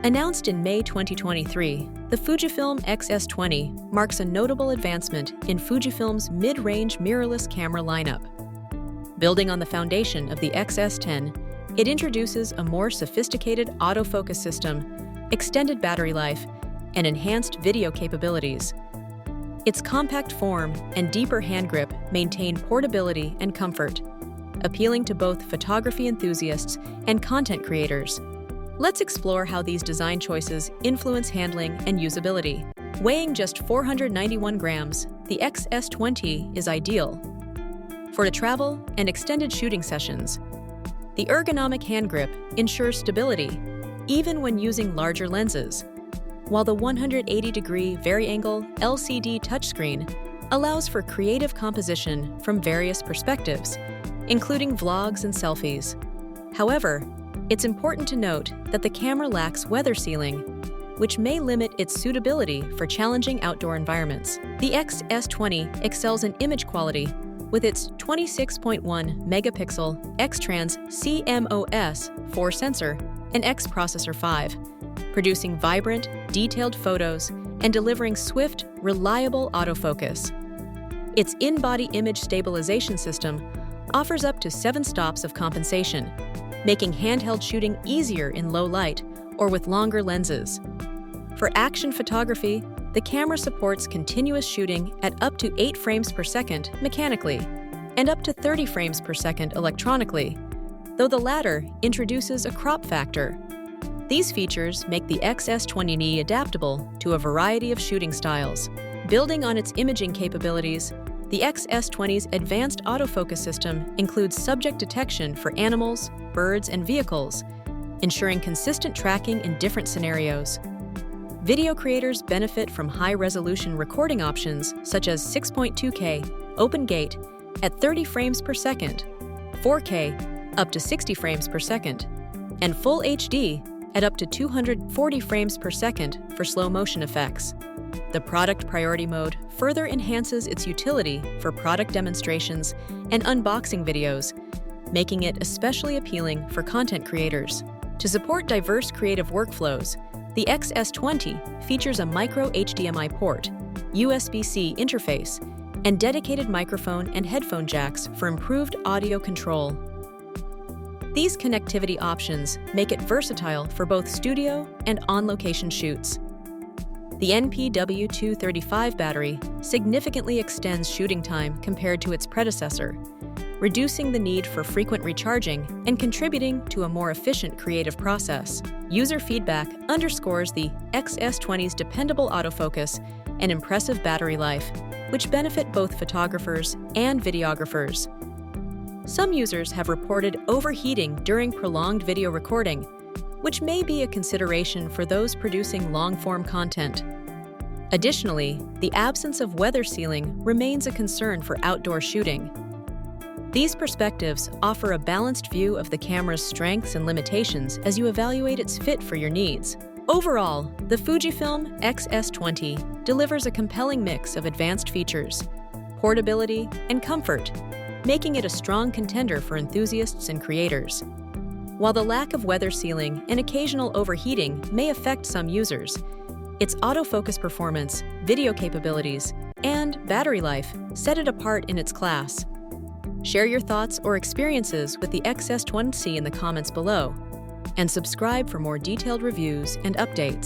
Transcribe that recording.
Announced in May 2023, the Fujifilm X-S20 marks a notable advancement in Fujifilm's mid-range mirrorless camera lineup. Building on the foundation of the X-S10, it introduces a more sophisticated autofocus system, extended battery life, and enhanced video capabilities. Its compact form and deeper hand grip maintain portability and comfort, appealing to both photography enthusiasts and content creators. Let's explore how these design choices influence handling and usability. Weighing just 491 grams, the X-S20 is ideal for travel and extended shooting sessions. The ergonomic hand grip ensures stability, even when using larger lenses, while the 180-degree vari-angle LCD touchscreen allows for creative composition from various perspectives, including vlogs and selfies. However, it's important to note that the camera lacks weather sealing, which may limit its suitability for challenging outdoor environments. The X-S20 excels in image quality with its 26.1 megapixel X-Trans CMOS 4 sensor and X processor 5, producing vibrant, detailed photos and delivering swift, reliable autofocus. Its in-body image stabilization system offers up to 7 stops of compensation, making handheld shooting easier in low light or with longer lenses. For action photography, the camera supports continuous shooting at up to 8 frames per second mechanically and up to 30 frames per second electronically, though the latter introduces a crop factor. These features make the X-S20 adaptable to a variety of shooting styles. Building on its imaging capabilities, the X-S20's advanced autofocus system includes subject detection for animals, birds, and vehicles, ensuring consistent tracking in different scenarios. Video creators benefit from high-resolution recording options such as 6.2K, open gate, at 30 frames per second, 4K, up to 60 frames per second, and Full HD at up to 240 frames per second for slow-motion effects. The Product Priority Mode further enhances its utility for product demonstrations and unboxing videos, making it especially appealing for content creators. To support diverse creative workflows, the X-S20 features a micro HDMI port, USB-C interface, and dedicated microphone and headphone jacks for improved audio control. These connectivity options make it versatile for both studio and on-location shoots. The NPW235 battery significantly extends shooting time compared to its predecessor, reducing the need for frequent recharging and contributing to a more efficient creative process. User feedback underscores the X-S20's dependable autofocus and impressive battery life, which benefit both photographers and videographers. Some users have reported overheating during prolonged video recording, which may be a consideration for those producing long-form content. Additionally, the absence of weather sealing remains a concern for outdoor shooting. These perspectives offer a balanced view of the camera's strengths and limitations as you evaluate its fit for your needs. Overall, the Fujifilm X-S20 delivers a compelling mix of advanced features, portability, and comfort, making it a strong contender for enthusiasts and creators. While the lack of weather sealing and occasional overheating may affect some users, its autofocus performance, video capabilities, and battery life set it apart in its class. Share your thoughts or experiences with the X-S20 in the comments below, and subscribe for more detailed reviews and updates.